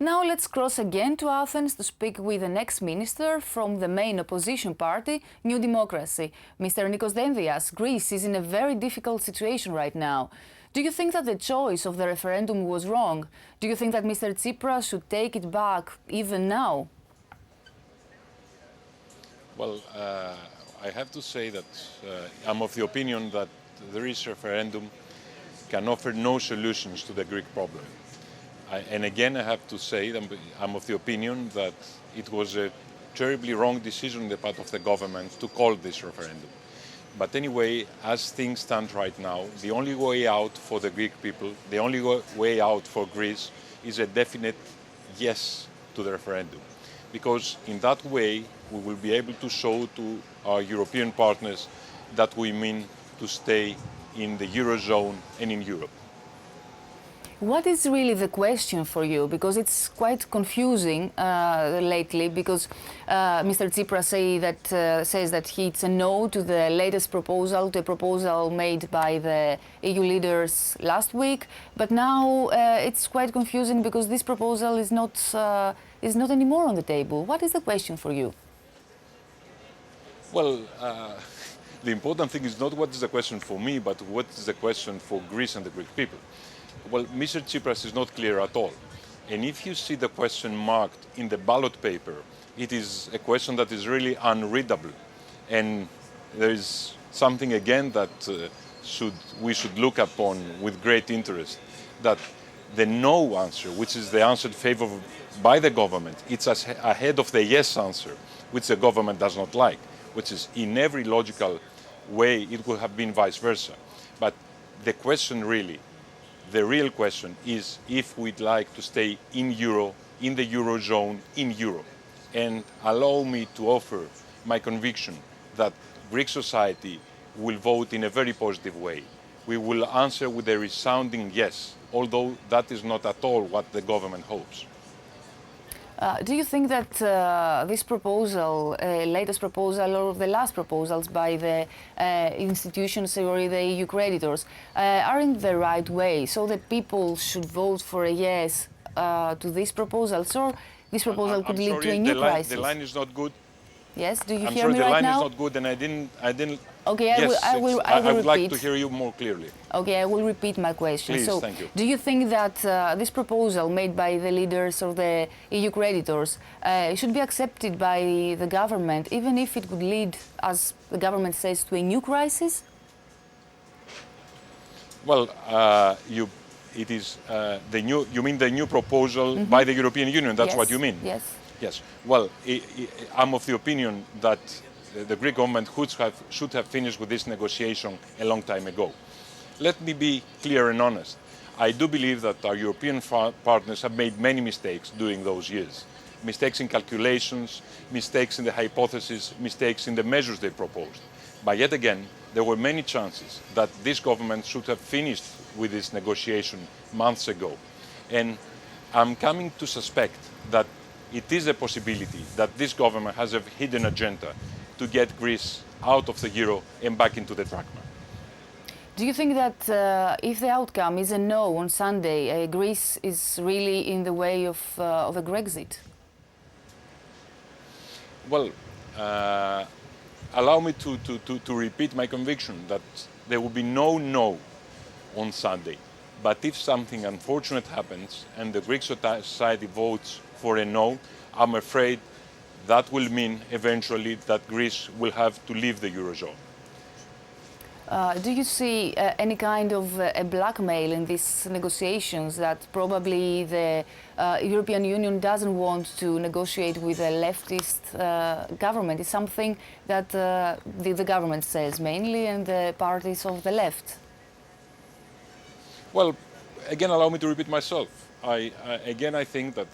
Now let's cross again to Athens to speak with the next minister from the main opposition party, New Democracy. Mr. Nikos Dένdias, Greece is in a very difficult situation right now. Do you think that the choice of the referendum was wrong? Do you think that Mr. Tsipras should take it back even now? Well, I have to say that I'm of the opinion that the Greece referendum can offer no solutions to the Greek problem. And again, I have to say that I'm of the opinion that it was a terribly wrong decision on the part of the government to call this referendum. But anyway, as things stand right now, the only way out for the Greek people, the only way out for Greece is a definite yes to the referendum. Because in that way, we will be able to show to our European partners that we mean to stay in the Eurozone and in Europe. What is really the question for you? Because it's quite confusing lately, because Mr. Tsipras says that it's a no to the latest proposal, the proposal made by the EU leaders last week. But now it's quite confusing because this proposal is not anymore on the table. What is the question for you? Well, the important thing is not what is the question for me, but what is the question for Greece and the Greek people. Well, Mr. Tsipras is not clear at all. And if you see the question marked in the ballot paper, it is a question that is really unreadable. And there is something again that we should look upon with great interest, that the no answer, which is the answer favored by the government, it's ahead of the yes answer, which the government does not like, which is in every logical way it would have been vice versa. But the question really, the real question is if we'd like to stay in Euro, in the Eurozone, in Europe. And allow me to offer my conviction that Greek society will vote in a very positive way. We will answer with a resounding yes, although that is not at all what the government hopes. Do you think that this proposal, latest proposal or the last proposals by the institutions or the EU creditors are in the right way, so that people should vote for a yes to these proposals, or this proposal could lead to a new crisis? The line is not good. Yes, do you I'm hear sorry, me the right line now? is not good, and I didn't. Okay, yes, I will would like repeat. to hear you more clearly. Okay, I will repeat my question. Please, so, thank you. do you think that this proposal made by the leaders of the EU creditors should be accepted by the government, even if it could lead, as the government says, to a new crisis? Well, it is the new. You mean the new proposal by the European Union? That's yes. what you mean? Yes. Yes. Well, I'm of the opinion that the Greek government should have finished with this negotiation a long time ago. Let me be clear and honest. I do believe that our European partners have made many mistakes during those years. Mistakes in calculations, mistakes in the hypothesis, mistakes in the measures they proposed. But yet again, there were many chances that this government should have finished with this negotiation months ago. And I'm coming to suspect that it is a possibility that this government has a hidden agenda to get Greece out of the euro and back into the drachma. Do you think that if the outcome is a no on Sunday, Greece is really in the way of a Grexit? Well, allow me to repeat my conviction that there will be no on Sunday. But if something unfortunate happens and the Greek society votes for a no, I'm afraid that will mean eventually that Greece will have to leave the Eurozone. Do you see any kind of a blackmail in these negotiations, that probably the European Union doesn't want to negotiate with a leftist government? It's something that the government says mainly, and the parties of the left. Well, again, allow me to repeat myself. I think that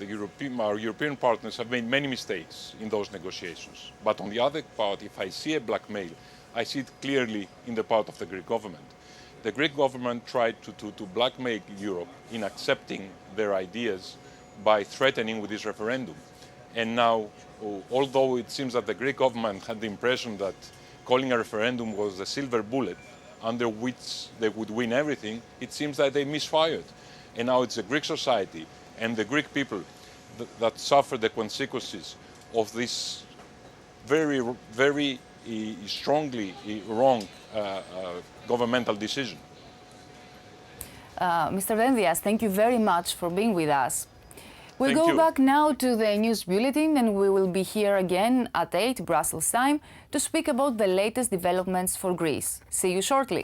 our European partners have made many mistakes in those negotiations. But on the other part, if I see a blackmail, I see it clearly in the part of the Greek government. The Greek government tried to blackmail Europe in accepting their ideas by threatening with this referendum. And now, although it seems that the Greek government had the impression that calling a referendum was a silver bullet under which they would win everything, it seems that they misfired. And now it's the Greek society and the Greek people that suffer the consequences of this very, very strongly wrong governmental decision. Mr. Dένdias, thank you very much for being with us. We'll go back now to the news bulletin, and we will be here again at 8 Brussels time to speak about the latest developments for Greece. See you shortly.